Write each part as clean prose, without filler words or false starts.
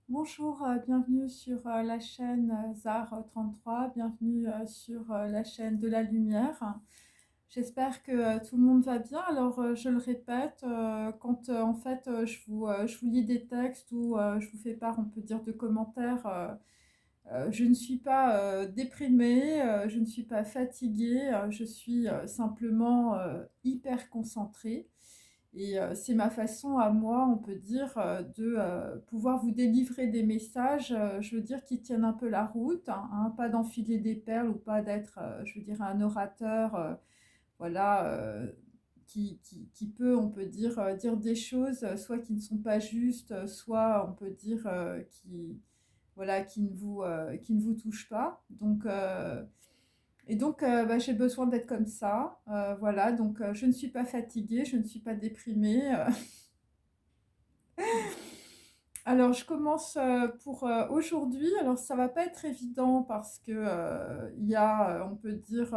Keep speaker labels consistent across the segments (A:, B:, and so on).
A: Bonjour, bienvenue sur la chaîne ZAR 33, bienvenue sur la chaîne de la lumière. J'espère que tout le monde va bien. Alors, je le répète, quand en fait je vous lis des textes ou je vous fais part, on peut dire, de commentaires, je ne suis pas déprimée, je ne suis pas fatiguée, je suis simplement hyper concentrée. Et c'est ma façon à moi, on peut dire, de pouvoir vous délivrer des messages, je veux dire, qui tiennent un peu la route, hein, pas d'enfiler des perles ou pas d'être, je veux dire, un orateur, voilà, qui peut, on peut dire, dire des choses, soit qui ne sont pas justes, soit on peut dire voilà, qui ne vous touchent pas. Donc, j'ai besoin d'être comme ça. Voilà, donc je ne suis pas fatiguée, je ne suis pas déprimée. Alors, je commence pour aujourd'hui. Alors, ça va pas être évident parce que il y a, on peut dire,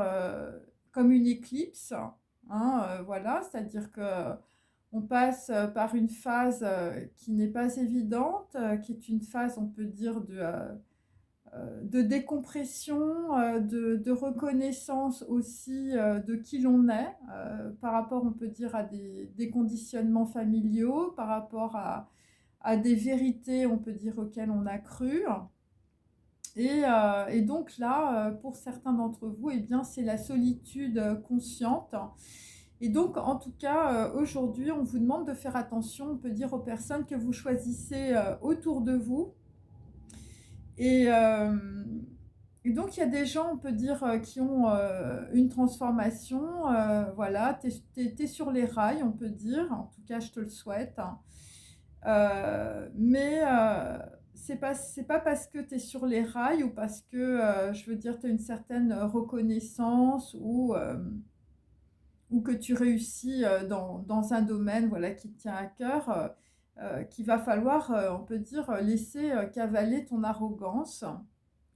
A: comme une éclipse, hein, voilà, c'est-à-dire que on passe par une phase qui n'est pas évidente, qui est une phase, on peut dire, de décompression, de reconnaissance aussi de qui l'on est, par rapport, on peut dire, à des conditionnements familiaux, par rapport à des vérités, on peut dire, auxquelles on a cru. Et donc là, pour certains d'entre vous, eh bien, c'est la solitude consciente. Et donc, en tout cas, aujourd'hui, on vous demande de faire attention, on peut dire, aux personnes que vous choisissez autour de vous. Et, euh, et donc, il y a des gens, on peut dire, qui ont une transformation. Voilà, t'es sur les rails, on peut dire. En tout cas, je te le souhaite. Mais c'est pas parce que tu es sur les rails ou parce que, je veux dire, tu as une certaine reconnaissance ou que tu réussis dans un domaine, voilà, qui te tient à cœur, qu'il va falloir, on peut dire, laisser cavaler ton arrogance.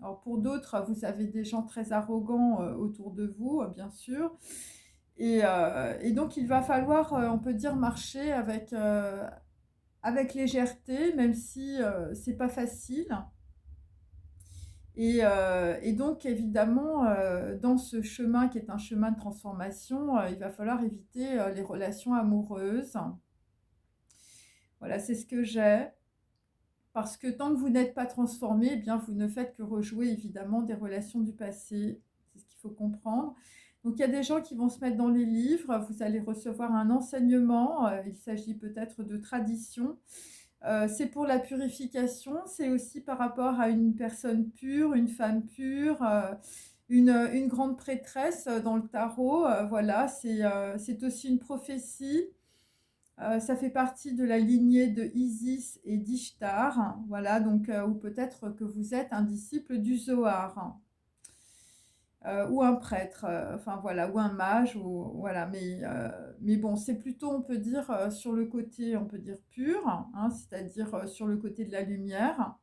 A: Alors pour d'autres, vous avez des gens très arrogants autour de vous, bien sûr. Et donc il va falloir, on peut dire, marcher avec légèreté, même si c'est pas facile. Et donc, évidemment, dans ce chemin qui est un chemin de transformation, il va falloir éviter les relations amoureuses. Voilà, c'est ce que j'ai. Parce que tant que vous n'êtes pas transformé, eh bien, vous ne faites que rejouer évidemment des relations du passé. C'est ce qu'il faut comprendre. Donc, il y a des gens qui vont se mettre dans les livres. Vous allez recevoir un enseignement. Il s'agit peut-être de tradition. C'est pour la purification, c'est aussi par rapport à une personne pure, une femme pure, une grande prêtresse dans le tarot. Voilà, c'est aussi une prophétie. Ça fait partie de la lignée de Isis et d'Ishtar. Voilà, donc, ou peut-être que vous êtes un disciple du Zohar. Ou un prêtre, enfin voilà, ou un mage, ou voilà, mais bon, c'est plutôt, on peut dire, sur le côté, on peut dire pur, hein, c'est-à-dire sur le côté de la lumière.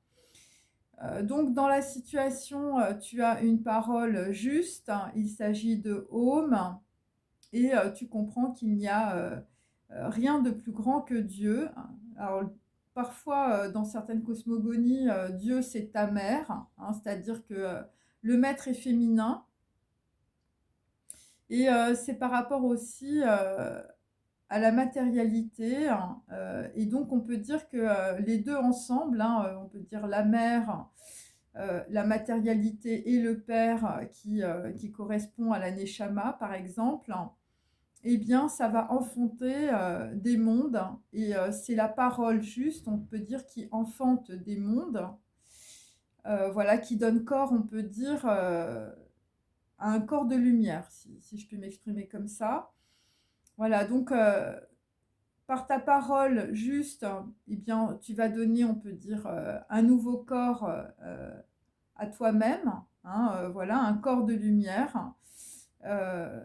A: Donc, dans la situation, tu as une parole juste, hein, il s'agit de Home, et tu comprends qu'il n'y a rien de plus grand que Dieu. Alors, parfois, dans certaines cosmogonies, Dieu, c'est ta mère, hein, c'est-à-dire que le maître est féminin. Et c'est par rapport aussi à la matérialité, hein, et donc on peut dire que les deux ensemble, hein, on peut dire la mère, la matérialité et le père qui correspond à la Neshama par exemple, hein, eh bien ça va enfanter des mondes, et c'est la parole juste, on peut dire, qui enfante des mondes, voilà, qui donne corps, on peut dire, à un corps de lumière, si je puis m'exprimer comme ça. Voilà, donc par ta parole juste, eh bien, tu vas donner, on peut dire, un nouveau corps à toi-même, hein, voilà, un corps de lumière. Euh,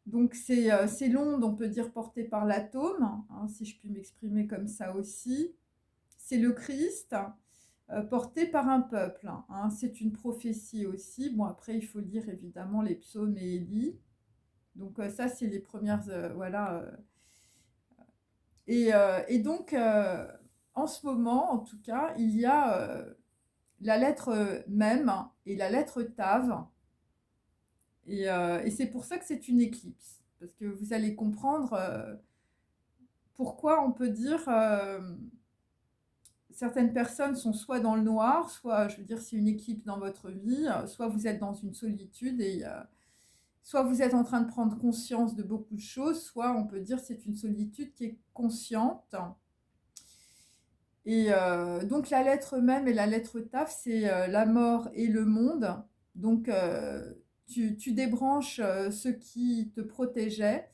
A: donc c'est l'onde, on peut dire, portée par l'atome, hein, si je puis m'exprimer comme ça aussi. C'est le Christ porté par un peuple, hein. C'est une prophétie aussi. Bon, après, il faut lire évidemment les psaumes et Élie. Donc ça, c'est les premières, voilà. Et donc, en ce moment, en tout cas, il y a la lettre Mem et la lettre Tav. Et c'est pour ça que c'est une éclipse. Parce que vous allez comprendre pourquoi on peut dire certaines personnes sont soit dans le noir, soit, je veux dire, c'est une éclipse dans votre vie, soit vous êtes dans une solitude et soit vous êtes en train de prendre conscience de beaucoup de choses, soit on peut dire c'est une solitude qui est consciente. Et donc la lettre Mem et la lettre Taf, c'est la mort et le monde. Donc tu débranches ce qui te protégeait,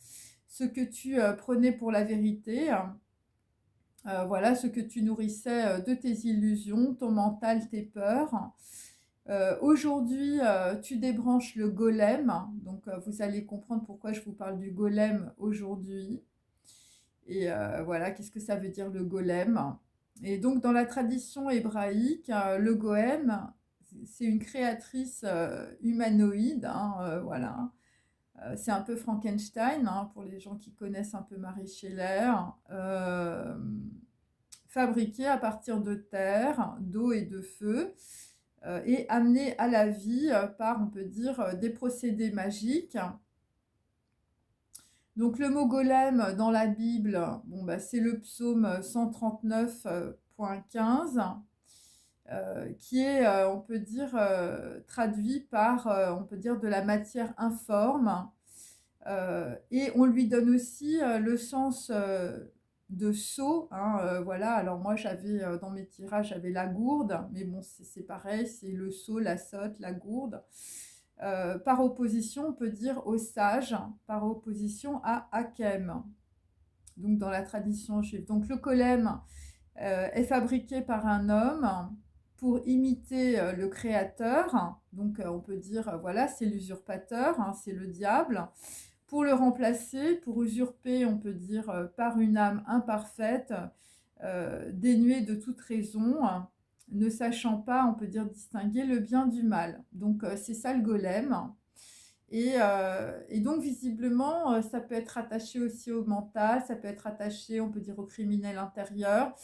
A: ce que tu prenais pour la vérité. Voilà, ce que tu nourrissais de tes illusions, ton mental, tes peurs. Aujourd'hui, tu débranches le golem. Donc, vous allez comprendre pourquoi je vous parle du golem aujourd'hui. Et voilà, qu'est-ce que ça veut dire le golem? Et donc, dans la tradition hébraïque, le golem, c'est une créatrice humanoïde. Hein, voilà. C'est un peu Frankenstein, hein, pour les gens qui connaissent un peu Marie Scheller. Fabriquée à partir de terre, d'eau et de feu, et amenée à la vie par, on peut dire, des procédés magiques. Donc le mot golem dans la Bible, bon, bah, c'est le psaume 139.15, qui est, on peut dire, traduit par, on peut dire, de la matière informe. Et on lui donne aussi le sens de seau. Hein, voilà, alors moi j'avais dans mes tirages, j'avais la gourde, mais bon, c'est pareil, c'est le seau, la sotte, la gourde. Par opposition, on peut dire au sage, par opposition à Hakem, donc dans la tradition juive. Donc le golem est fabriqué par un homme pour imiter le créateur. Donc on peut dire, voilà, c'est l'usurpateur, hein, c'est le diable. Pour le remplacer, pour usurper, on peut dire, par une âme imparfaite, dénuée de toute raison, ne sachant pas, on peut dire, distinguer le bien du mal. Donc c'est ça le golem. Et donc visiblement, ça peut être attaché aussi au mental, ça peut être attaché, on peut dire, au criminel intérieur.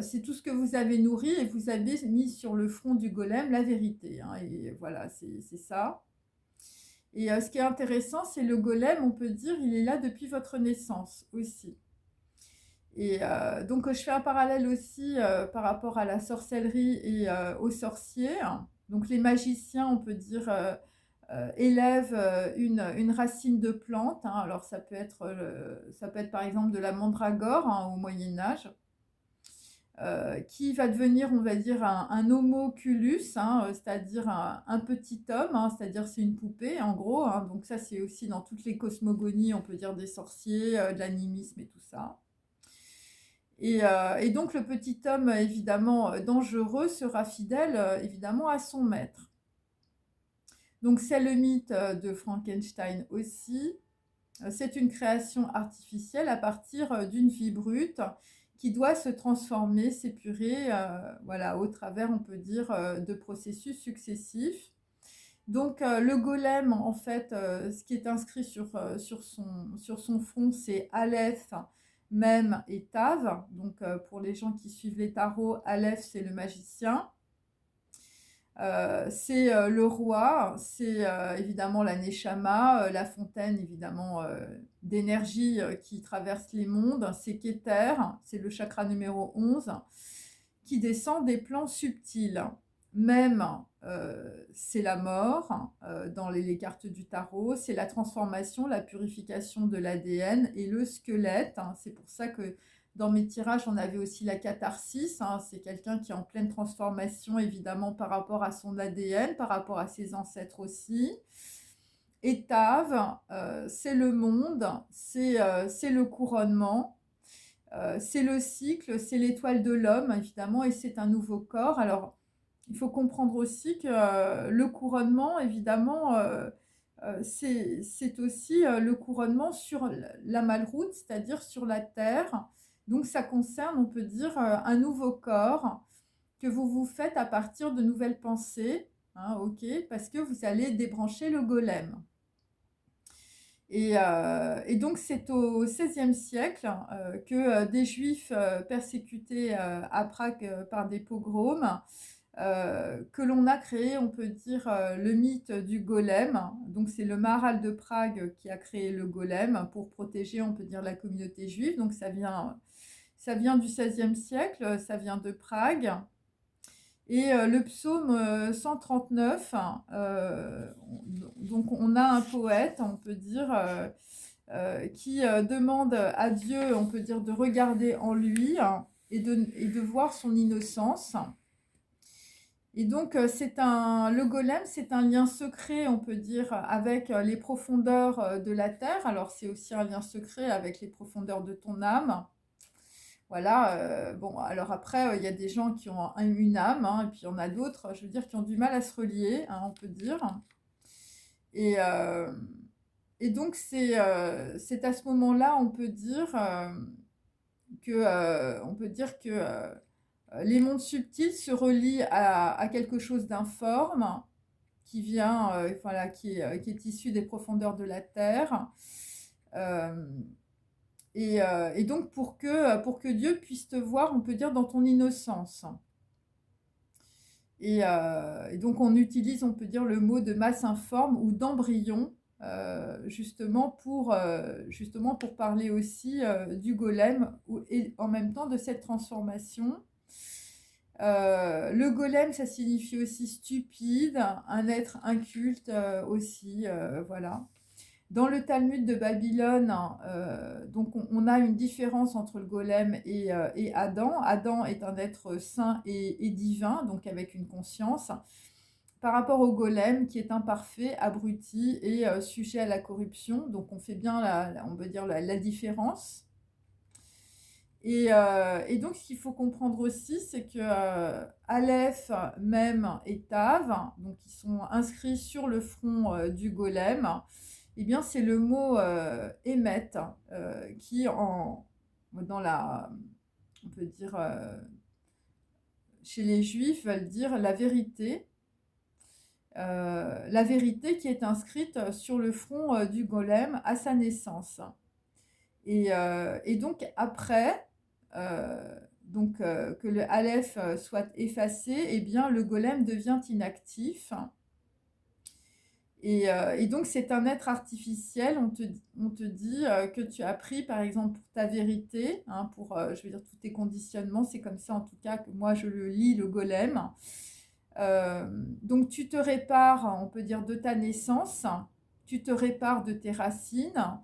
A: C'est tout ce que vous avez nourri et vous avez mis sur le front du golem la vérité. Hein, et voilà, c'est ça. Et ce qui est intéressant, c'est le golem, on peut dire, il est là depuis votre naissance aussi. Et donc je fais un parallèle aussi par rapport à la sorcellerie et aux sorciers. Donc les magiciens, on peut dire, élèvent une racine de plante. Hein. Alors ça peut être par exemple de la mandragore, hein, au Moyen-Âge. Qui va devenir, on va dire, un homoculus, hein, c'est-à-dire un petit homme, hein, c'est-à-dire c'est une poupée en gros. Hein, donc ça c'est aussi dans toutes les cosmogonies, on peut dire, des sorciers, de l'animisme et tout ça. Et donc le petit homme, évidemment dangereux, sera fidèle évidemment à son maître. Donc c'est le mythe de Frankenstein aussi. C'est une création artificielle à partir d'une vie brute qui doit se transformer, s'épurer, voilà, au travers, on peut dire, de processus successifs. Donc le golem, en fait, ce qui est inscrit sur son front, c'est Aleph, Mem et Tav. Donc pour les gens qui suivent les tarots, Aleph, c'est le magicien. C'est le roi, c'est évidemment la Neshama, la fontaine évidemment d'énergie qui traverse les mondes, c'est Keter, c'est le chakra numéro 11, qui descend des plans subtils. Même, c'est la mort dans les cartes du tarot, c'est la transformation, la purification de l'ADN et le squelette. Hein, c'est pour ça que dans mes tirages, on avait aussi la catharsis. Hein, c'est quelqu'un qui est en pleine transformation, évidemment, par rapport à son ADN, par rapport à ses ancêtres aussi. Et Tav, c'est le monde, c'est le couronnement, c'est le cycle, c'est l'étoile de l'homme, évidemment, et c'est un nouveau corps. Alors, il faut comprendre aussi que le couronnement, évidemment, c'est aussi le couronnement sur la Malroute, c'est-à-dire sur la terre. Donc ça concerne, on peut dire, un nouveau corps que vous vous faites à partir de nouvelles pensées, hein, ok, parce que vous allez débrancher le golem. Et donc c'est au XVIe siècle que des Juifs persécutés à Prague par des pogroms, que l'on a créé, on peut dire, le mythe du golem. Donc c'est le Maharal de Prague qui a créé le golem pour protéger, on peut dire, la communauté juive. Donc ça vient du XVIe siècle, ça vient de Prague. Et le psaume 139, donc on a un poète, on peut dire, qui demande à Dieu, on peut dire, de regarder en lui et de voir son innocence. Et donc, le golem, c'est un lien secret, on peut dire, avec les profondeurs de la terre. Alors, c'est aussi un lien secret avec les profondeurs de ton âme. Voilà, bon, alors après, il y a des gens qui ont une âme, hein, et puis il y en a d'autres, je veux dire, qui ont du mal à se relier, hein, on peut dire. Et, euh, et donc, c'est à ce moment-là, on peut dire que les mondes subtils se relient à quelque chose d'informe qui vient, voilà, qui est issu des profondeurs de la terre. Euh, et donc, pour que Dieu puisse te voir, on peut dire, dans ton innocence. Et donc, on utilise, on peut dire, le mot de masse informe ou d'embryon, justement pour parler aussi du golem et en même temps de cette transformation. Le golem, ça signifie aussi stupide, un être inculte aussi, voilà. Dans le Talmud de Babylone, donc on a une différence entre le golem et Adam. Adam est un être saint et divin, donc avec une conscience, par rapport au golem qui est imparfait, abruti et sujet à la corruption. Donc on fait bien, on peut dire, la différence. Et donc, ce qu'il faut comprendre aussi, c'est que Aleph, Mem et Tav, donc qui sont inscrits sur le front du golem, eh bien, c'est le mot Emet, qui, dans on peut dire, chez les Juifs, veulent dire la vérité. La vérité qui est inscrite sur le front du golem à sa naissance. Et donc après, que le Aleph soit effacé, eh bien le golem devient inactif. Et donc c'est un être artificiel. On te dit que tu as pris par exemple pour ta vérité, hein, je veux dire tous tes conditionnements, c'est comme ça en tout cas que moi je le lis, le golem. Donc tu te répares, on peut dire, de ta naissance, tu te répares de tes racines,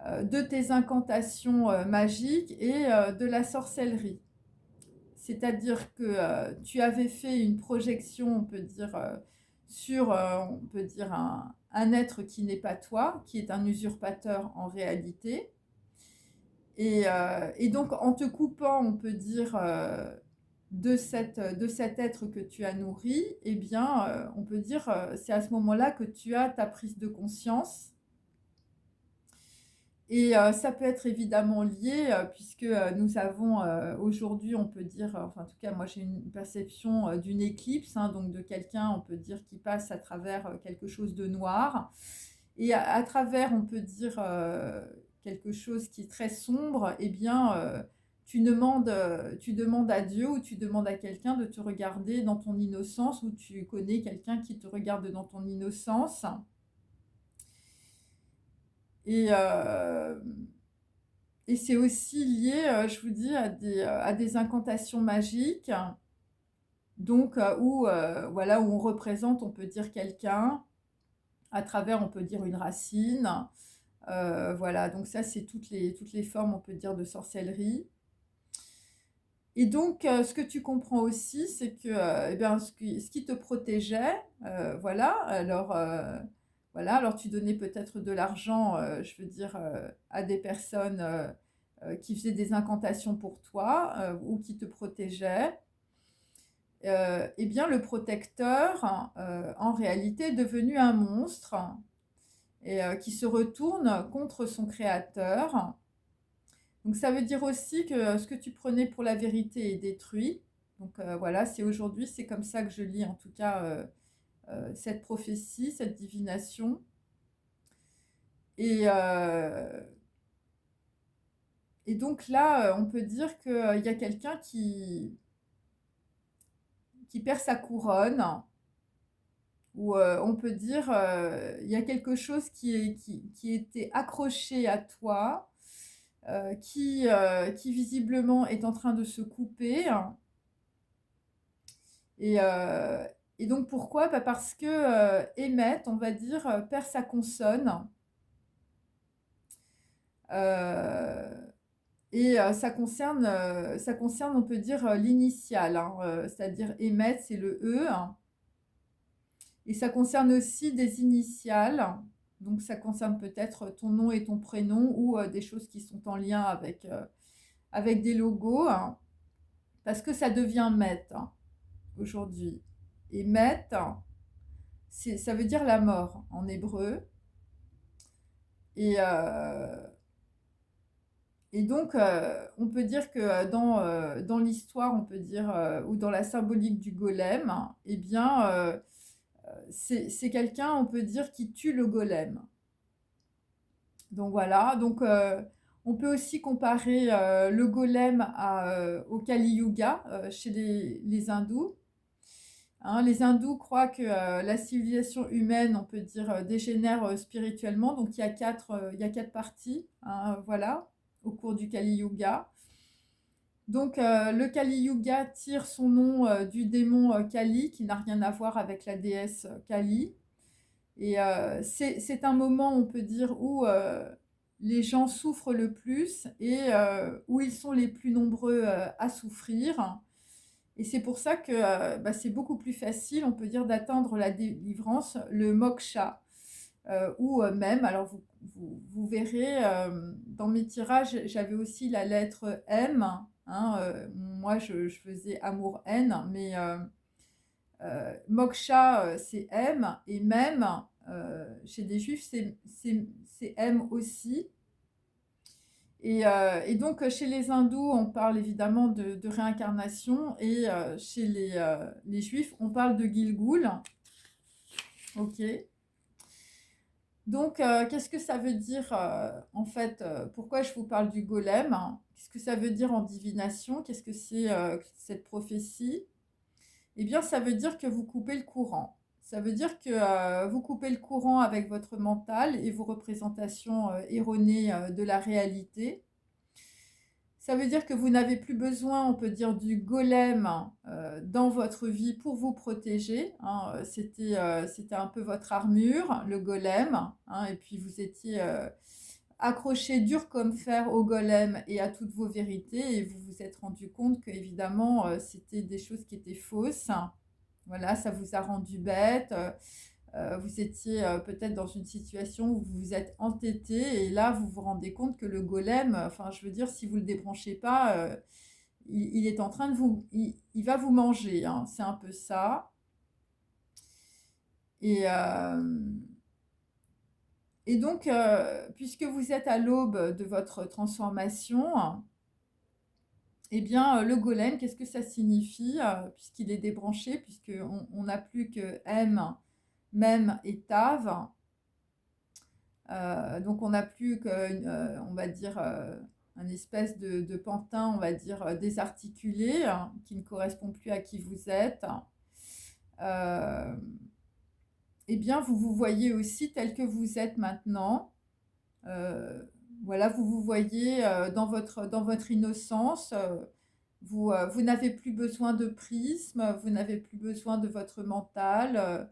A: de tes incantations magiques et de la sorcellerie. C'est-à-dire que tu avais fait une projection, on peut dire, sur on peut dire un être qui n'est pas toi, qui est un usurpateur en réalité. Et donc en te coupant, on peut dire, de cet être que tu as nourri, eh bien, on peut dire, c'est à ce moment-là que tu as ta prise de conscience. Et ça peut être évidemment lié, puisque nous avons aujourd'hui, on peut dire, enfin en tout cas moi j'ai une perception d'une éclipse, hein, donc de quelqu'un, on peut dire, qui passe à travers quelque chose de noir. Et à travers, on peut dire, quelque chose qui est très sombre, eh bien, tu demandes à Dieu ou tu demandes à quelqu'un de te regarder dans ton innocence, ou tu connais quelqu'un qui te regarde dans ton innocence. Et, euh, et c'est aussi lié, je vous dis, à des incantations magiques, donc voilà, où on représente, on peut dire, quelqu'un, à travers, on peut dire, une racine. Voilà, donc ça, c'est toutes les formes, on peut dire, de sorcellerie. Et donc, ce que tu comprends aussi, c'est que eh bien, ce qui te protégeait, voilà, voilà, alors tu donnais peut-être de l'argent, je veux dire, à des personnes qui faisaient des incantations pour toi ou qui te protégeaient. Eh bien, le protecteur, en réalité, est devenu un monstre et qui se retourne contre son créateur. Donc ça veut dire aussi que ce que tu prenais pour la vérité est détruit. Donc voilà, c'est aujourd'hui, c'est comme ça que je lis en tout cas cette prophétie, cette divination. Et, et donc là, on peut dire qu'il y a quelqu'un qui perd sa couronne, ou on peut dire il y a quelque chose qui était accroché à toi, qui visiblement est en train de se couper. Et, euh, et donc pourquoi? Bah parce que Emmett, on va dire, perd sa consonne. Euh, et ça concerne, on peut dire, l'initiale, hein, c'est-à-dire Emmett, c'est le E, hein. Et ça concerne aussi des initiales. Donc ça concerne peut-être ton nom et ton prénom, ou des choses qui sont en lien avec des logos, hein, parce que ça devient Met, hein, aujourd'hui. Et Met, ça veut dire la mort en hébreu. Et, donc, on peut dire que dans l'histoire, on peut dire, ou dans la symbolique du golem, eh bien, c'est quelqu'un, on peut dire, qui tue le golem. Donc voilà, donc on peut aussi comparer le golem au Kali Yuga chez les hindous. Hein, les hindous croient que la civilisation humaine, on peut dire, dégénère spirituellement. Donc il y a quatre parties, hein, voilà, au cours du Kali Yuga. Donc le Kali Yuga tire son nom du démon Kali, qui n'a rien à voir avec la déesse Kali. Et c'est un moment, on peut dire, où les gens souffrent le plus, et où ils sont les plus nombreux à souffrir. Et c'est pour ça que bah, c'est beaucoup plus facile, on peut dire, d'atteindre la délivrance, le moksha. Ou même, alors vous verrez, dans mes tirages, j'avais aussi la lettre M. Hein, moi, je faisais amour-haine, mais moksha, c'est M, et même, chez des juifs, c'est M aussi. Et donc, chez les hindous, on parle évidemment de réincarnation, et chez les juifs, on parle de Gilgul. Ok. Donc, qu'est-ce que ça veut dire en fait, pourquoi je vous parle du golem, hein? Qu'est-ce que ça veut dire en divination? Qu'est-ce que c'est cette prophétie? Eh bien, ça veut dire que vous coupez le courant. Ça veut dire que vous coupez le courant avec votre mental et vos représentations erronées de la réalité. Ça veut dire que vous n'avez plus besoin, on peut dire, du golem dans votre vie pour vous protéger, hein. C'était un peu votre armure, le golem, hein, et puis vous étiez accroché dur comme fer au golem et à toutes vos vérités, et vous vous êtes rendu compte que, évidemment, c'était des choses qui étaient fausses. Voilà, ça vous a rendu bête. Vous étiez peut-être dans une situation où vous vous êtes entêté, et là vous vous rendez compte que le golem, enfin je veux dire, si vous ne le débranchez pas, il est en train de il va vous manger, hein, c'est un peu ça. Et, et donc, puisque vous êtes à l'aube de votre transformation, eh bien, le golem, qu'est-ce que ça signifie, puisqu'il est débranché, puisqu'on n'a plus que M, Mem et Tav. Donc on n'a plus on va dire, un espèce de pantin, on va dire, désarticulé, hein, qui ne correspond plus à qui vous êtes. Euh, eh bien, vous vous voyez aussi tel que vous êtes maintenant. Euh, voilà, vous vous voyez dans votre innocence. Vous n'avez plus besoin de prisme, vous n'avez plus besoin de votre mental.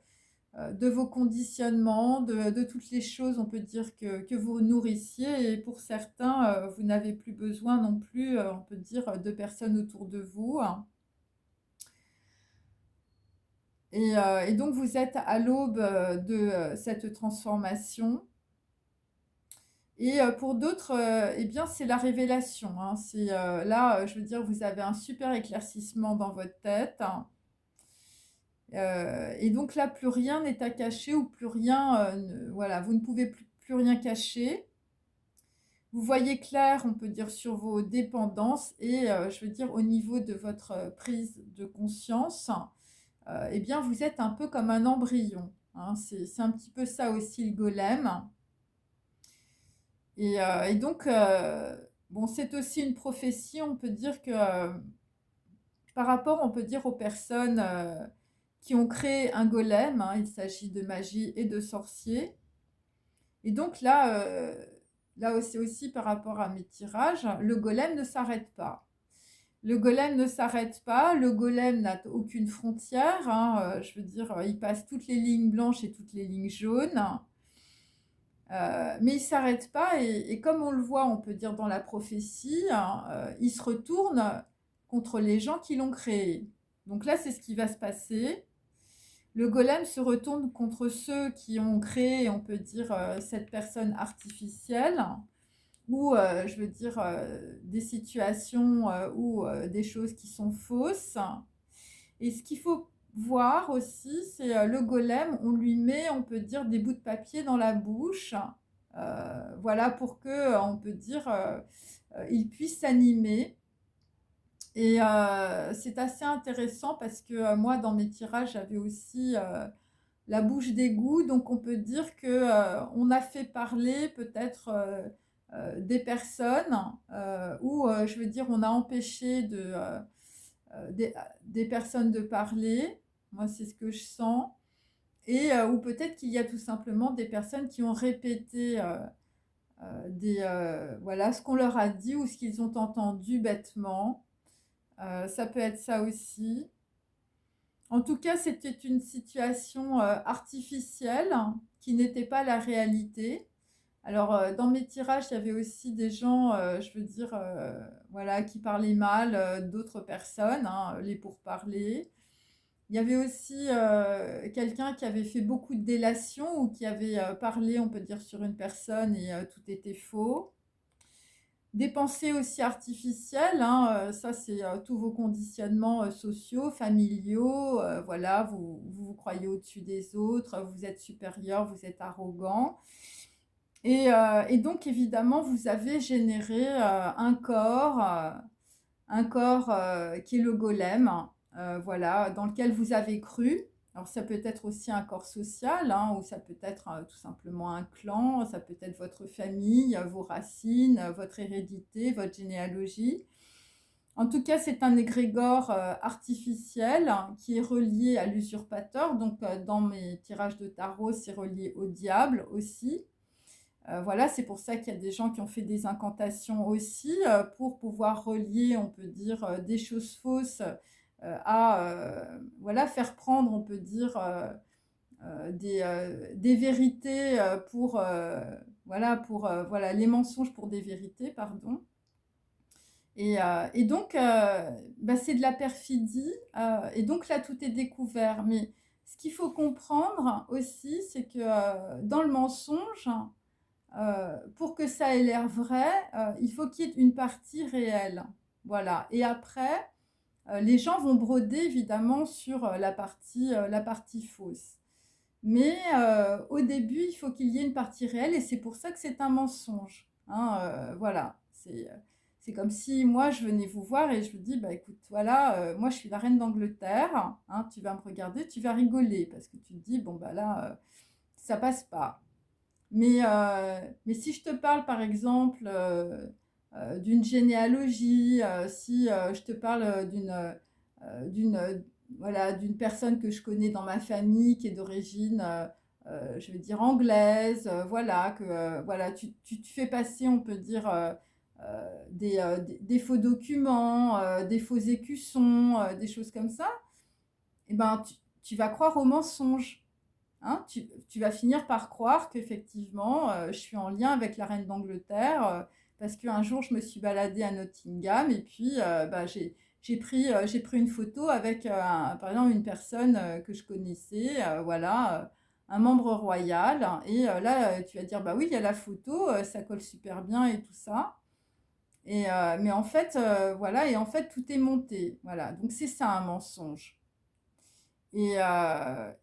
A: De vos conditionnements, de toutes les choses, on peut dire, que vous nourrissiez. Et pour certains, vous n'avez plus besoin non plus, on peut dire, de personnes autour de vous. Et donc, vous êtes à l'aube de cette transformation. Et pour d'autres, eh bien, c'est la révélation, hein. C'est là, je veux dire, vous avez un super éclaircissement dans votre tête, hein. Et donc là, plus rien n'est à cacher, ou plus rien, voilà, vous ne pouvez plus rien cacher. Vous voyez clair, on peut dire, sur vos dépendances, et je veux dire, au niveau de votre prise de conscience, eh bien, vous êtes un peu comme un embryon, hein. C'est un petit peu ça aussi, le golem. Et donc, bon, c'est aussi une prophétie, on peut dire que par rapport, on peut dire aux personnes qui ont créé un golem, hein, il s'agit de magie et de sorciers. Et donc là, c'est aussi par rapport à mes tirages, le golem ne s'arrête pas. Le golem ne s'arrête pas, le golem n'a aucune frontière, hein, je veux dire, il passe toutes les lignes blanches et toutes les lignes jaunes, mais il ne s'arrête pas et comme on le voit, on peut dire dans la prophétie, hein, il se retourne contre les gens qui l'ont créé. Donc là, c'est ce qui va se passer. Le golem se retourne contre ceux qui ont créé, on peut dire, cette personne artificielle, ou je veux dire des situations ou des choses qui sont fausses. Et ce qu'il faut voir aussi, c'est le golem, on lui met, on peut dire, des bouts de papier dans la bouche, voilà, pour que, on peut dire, il puisse s'animer. Et c'est assez intéressant parce que moi, dans mes tirages, j'avais aussi la bouche d'égout. Donc, on peut dire que on a fait parler peut-être des personnes ou, je veux dire, on a empêché des personnes de parler. Moi, c'est ce que je sens. Et ou peut-être qu'il y a tout simplement des personnes qui ont répété voilà, ce qu'on leur a dit ou ce qu'ils ont entendu bêtement. Ça peut être ça aussi. En tout cas, c'était une situation artificielle qui n'était pas la réalité. Alors, dans mes tirages, il y avait aussi des gens, je veux dire, voilà, qui parlaient mal d'autres personnes, hein, les pourparlers. Il y avait aussi quelqu'un qui avait fait beaucoup de délations ou qui avait parlé, on peut dire, sur une personne et tout était faux. Des pensées aussi artificielles, hein, ça c'est tous vos conditionnements sociaux, familiaux, voilà, vous croyez au-dessus des autres, vous êtes supérieur, vous êtes arrogant. Et donc évidemment, vous avez généré un corps qui est le golem, voilà, dans lequel vous avez cru. Alors ça peut être aussi un corps social, hein, ou ça peut être tout simplement un clan, ça peut être votre famille, vos racines, votre hérédité, votre généalogie. En tout cas, c'est un égrégore artificiel qui est relié à l'usurpateur. Donc dans mes tirages de tarot, c'est relié au diable aussi. Voilà, c'est pour ça qu'il y a des gens qui ont fait des incantations aussi pour pouvoir relier, on peut dire, des choses fausses à voilà, faire prendre, on peut dire, des vérités voilà, voilà, les mensonges pour des vérités, pardon. Et donc, bah, c'est de la perfidie. Et donc là, tout est découvert. Mais ce qu'il faut comprendre aussi, c'est que dans le mensonge, pour que ça ait l'air vrai, il faut qu'il y ait une partie réelle. Voilà. Et après, les gens vont broder évidemment sur la partie fausse. Mais au début, il faut qu'il y ait une partie réelle et c'est pour ça que c'est un mensonge. Hein, voilà. C'est comme si moi, je venais vous voir et je vous dis, bah écoute, voilà, moi je suis la reine d'Angleterre, hein, tu vas me regarder, tu vas rigoler parce que tu te dis, bon bah là, ça passe pas. Mais si je te parle par exemple d'une généalogie, si je te parle d'une voilà, d'une personne que je connais dans ma famille qui est d'origine, je vais dire anglaise, voilà, que voilà, tu te fais passer, on peut dire, des faux documents, des faux écussons, des choses comme ça, et ben tu vas croire aux mensonges. Hein, tu vas finir par croire qu'effectivement, je suis en lien avec la reine d'Angleterre parce qu'un jour, je me suis baladée à Nottingham et puis bah, j'ai pris une photo avec, par exemple, une personne que je connaissais, voilà, un membre royal. Et là, tu vas dire, bah oui, il y a la photo, ça colle super bien et tout ça. Mais en fait, voilà, et en fait, tout est monté. Voilà, donc c'est ça un mensonge. Et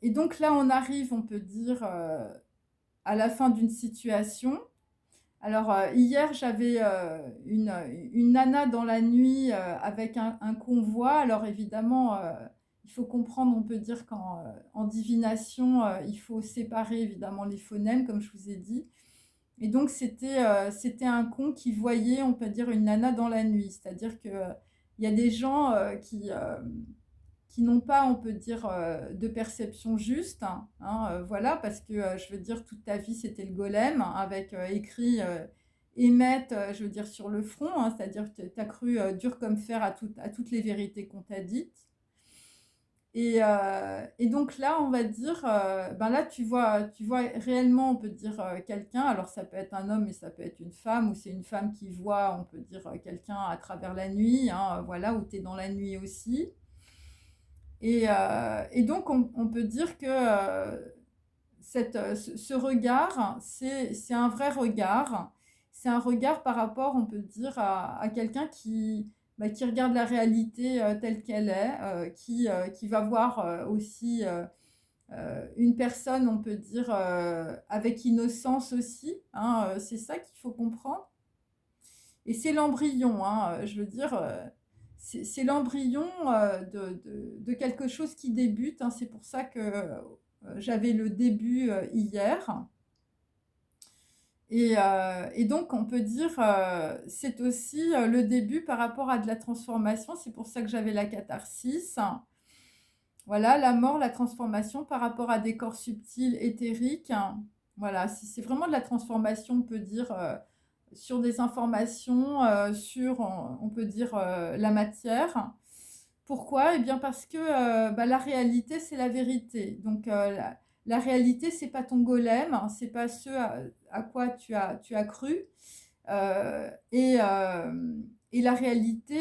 A: donc là, on arrive, on peut dire, à la fin d'une situation. Alors, hier, j'avais une nana dans la nuit avec un convoi. Alors, évidemment, il faut comprendre, on peut dire qu'en divination, il faut séparer évidemment les phonèmes, comme je vous ai dit. Et donc, c'était un con qui voyait, on peut dire, une nana dans la nuit. C'est-à-dire que il y a des gens qui n'ont pas, on peut dire, de perception juste, hein, voilà, parce que, je veux dire, toute ta vie, c'était le golem, hein, avec écrit émette, je veux dire, sur le front, hein, c'est-à-dire que tu as cru dur comme fer à toutes les vérités qu'on t'a dites. Et donc là, on va dire, ben là, tu vois réellement, on peut dire, quelqu'un. Alors, ça peut être un homme, mais ça peut être une femme, ou c'est une femme qui voit, on peut dire, quelqu'un à travers la nuit, hein, voilà, ou tu es dans la nuit aussi. Et donc, on peut dire que ce regard, c'est un vrai regard. C'est un regard par rapport, on peut dire, à quelqu'un qui regarde la réalité telle qu'elle est, qui va voir aussi une personne, on peut dire, avec innocence aussi, hein, c'est ça qu'il faut comprendre. Et c'est l'embryon, hein, je veux dire, c'est l'embryon de quelque chose qui débute, hein. C'est pour ça que j'avais le début hier. Et donc, on peut dire, c'est aussi le début par rapport à de la transformation. C'est pour ça que j'avais la catharsis. Voilà, la mort, la transformation par rapport à des corps subtils, éthériques. Voilà, c'est vraiment de la transformation, on peut dire, sur des informations, sur, on peut dire, la matière. Pourquoi? Eh bien parce que bah, la réalité, c'est la vérité. Donc la réalité, c'est pas ton golem, hein, c'est pas ce à quoi tu as cru. Euh, et, euh, et la réalité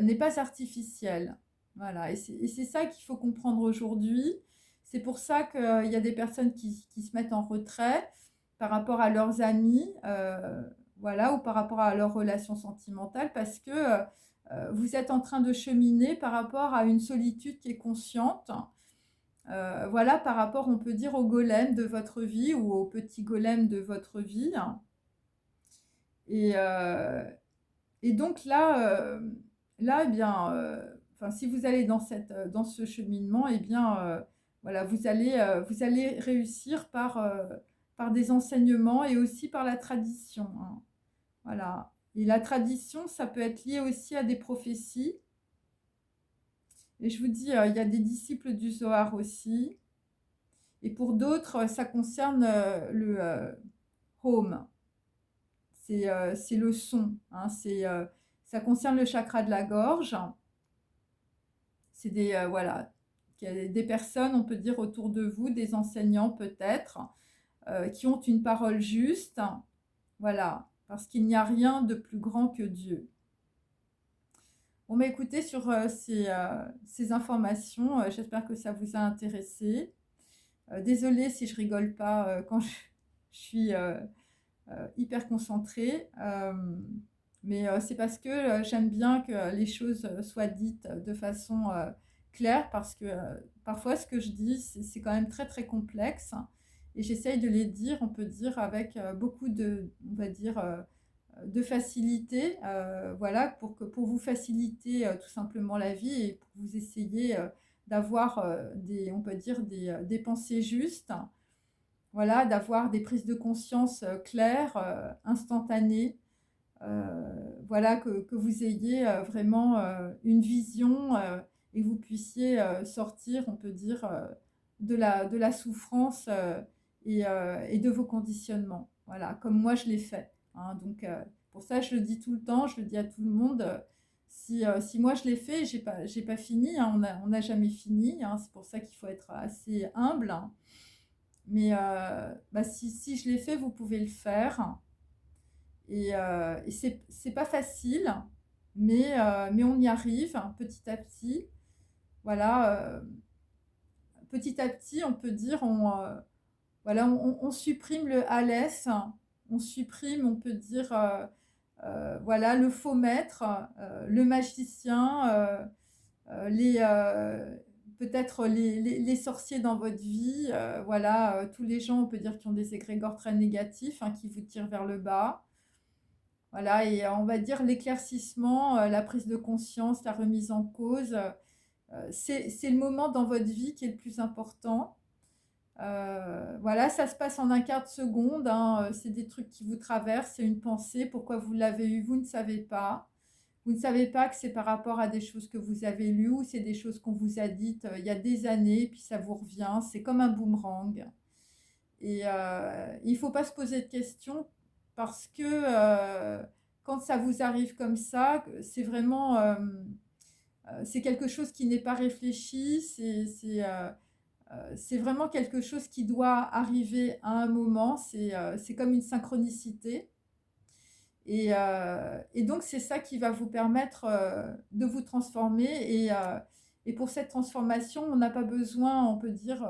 A: n'est pas artificielle. Voilà, et c'est ça qu'il faut comprendre aujourd'hui. C'est pour ça qu'il y a des personnes qui se mettent en retrait par rapport à leurs amis, voilà, ou par rapport à leurs relations sentimentales, parce que vous êtes en train de cheminer par rapport à une solitude qui est consciente. Voilà, par rapport, on peut dire, au golem de votre vie ou au petit golem de votre vie. Et, euh, et donc là, eh bien, enfin, si vous allez dans ce cheminement, eh bien, voilà, vous allez réussir par des enseignements et aussi par la tradition, hein. Voilà. Et la tradition, ça peut être lié aussi à des prophéties. Et je vous dis, il y a des disciples du Zohar aussi. Et pour d'autres, ça concerne le home. C'est le son, hein. Ça concerne le chakra de la gorge. C'est voilà, qu'il y a des personnes, on peut dire, autour de vous, des enseignants peut-être, qui ont une parole juste. Voilà, parce qu'il n'y a rien de plus grand que Dieu. Bon, mais écoutez, sur ces informations, j'espère que ça vous a intéressé. Désolée si je rigole pas quand je suis hyper concentrée. Mais c'est parce que j'aime bien que les choses soient dites de façon claire, parce que parfois ce que je dis, c'est quand même très très complexe. Et j'essaye de les dire, on peut dire, avec beaucoup de, on va dire, de facilité, voilà, pour vous faciliter tout simplement la vie et pour vous essayer d'avoir on peut dire, des pensées justes, voilà, d'avoir des prises de conscience claires, instantanées, voilà, que vous ayez vraiment une vision et que vous puissiez sortir, on peut dire, de la souffrance et de vos conditionnements. Voilà, comme moi je l'ai fait, hein. Donc, pour ça, je le dis tout le temps, je le dis à tout le monde. Si moi je l'ai fait, j'ai pas fini, hein, on n'a jamais fini, hein. C'est pour ça qu'il faut être assez humble, hein. Mais bah, si je l'ai fait, vous pouvez le faire. Et c'est pas facile, mais on y arrive petit à petit. Voilà, petit à petit, on peut dire, voilà, on supprime le Alès, on supprime, on peut dire, voilà, le faux maître, le magicien, peut-être les sorciers dans votre vie, voilà, tous les gens, on peut dire, qui ont des égrégores très négatifs, hein, qui vous tirent vers le bas. Voilà, et on va dire l'éclaircissement, la prise de conscience, la remise en cause, c'est le moment dans votre vie qui est le plus important, Voilà, ça se passe en un quart de seconde, hein, c'est des trucs qui vous traversent, c'est une pensée. Pourquoi vous l'avez eue, vous ne savez pas. Vous ne savez pas que c'est par rapport à des choses que vous avez lues ou c'est des choses qu'on vous a dites il y a des années, puis ça vous revient. C'est comme un boomerang. Et il ne faut pas se poser de questions parce que quand ça vous arrive comme ça, c'est vraiment c'est quelque chose qui n'est pas réfléchi, c'est vraiment quelque chose qui doit arriver à un moment, c'est comme une synchronicité. Et donc, c'est ça qui va vous permettre de vous transformer. Et pour cette transformation, on n'a pas besoin, on peut dire,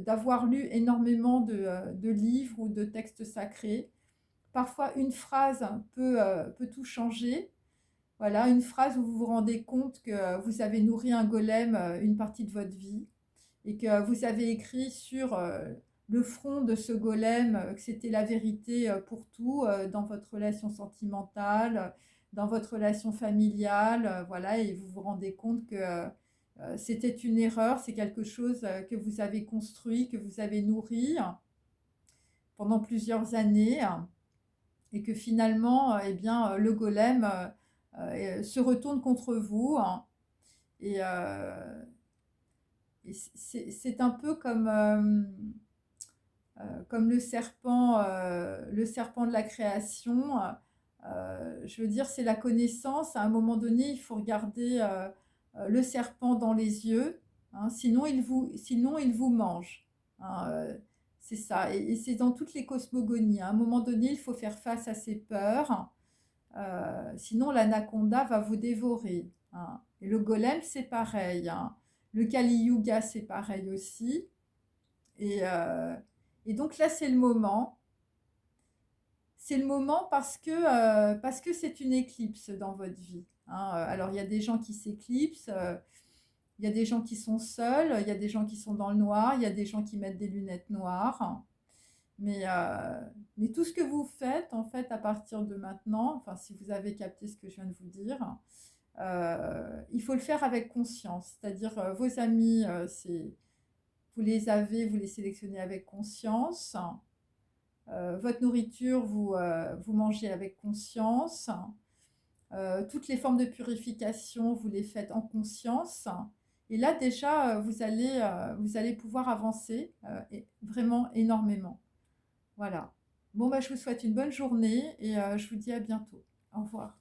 A: d'avoir lu énormément de livres ou de textes sacrés. Parfois, une phrase peut tout changer. Voilà, une phrase où vous vous rendez compte que vous avez nourri un golem une partie de votre vie et que vous avez écrit sur le front de ce golem que c'était la vérité pour tout dans votre relation sentimentale, dans votre relation familiale, voilà, et vous vous rendez compte que c'était une erreur, c'est quelque chose que vous avez construit, que vous avez nourri pendant plusieurs années, et que finalement, eh bien, le golem se retourne contre vous, hein, et, c'est un peu comme le serpent de la création. Je veux dire, c'est la connaissance. À un moment donné, il faut regarder le serpent dans les yeux, hein, sinon il vous mange, hein, c'est ça. Et c'est dans toutes les cosmogonies. À un moment donné, il faut faire face à ses peurs. Sinon, l'anaconda va vous dévorer, hein. Et le golem, c'est pareil, hein. Le Kali Yuga, c'est pareil aussi. Et, euh, et donc là, c'est le moment. C'est le moment parce que c'est une éclipse dans votre vie, hein. Alors, il y a des gens qui s'éclipsent, il y a des gens qui sont seuls, il y a des gens qui sont dans le noir, il y a des gens qui mettent des lunettes noires. Mais, euh, mais tout ce que vous faites, en fait, à partir de maintenant, enfin, si vous avez capté ce que je viens de vous dire, il faut le faire avec conscience. C'est-à-dire, vos amis, vous les sélectionnez avec conscience. Votre nourriture, vous mangez avec conscience. Toutes les formes de purification, vous les faites en conscience. Et là, déjà, vous allez pouvoir avancer vraiment énormément. Voilà. Bon, bah, je vous souhaite une bonne journée et je vous dis à bientôt. Au revoir.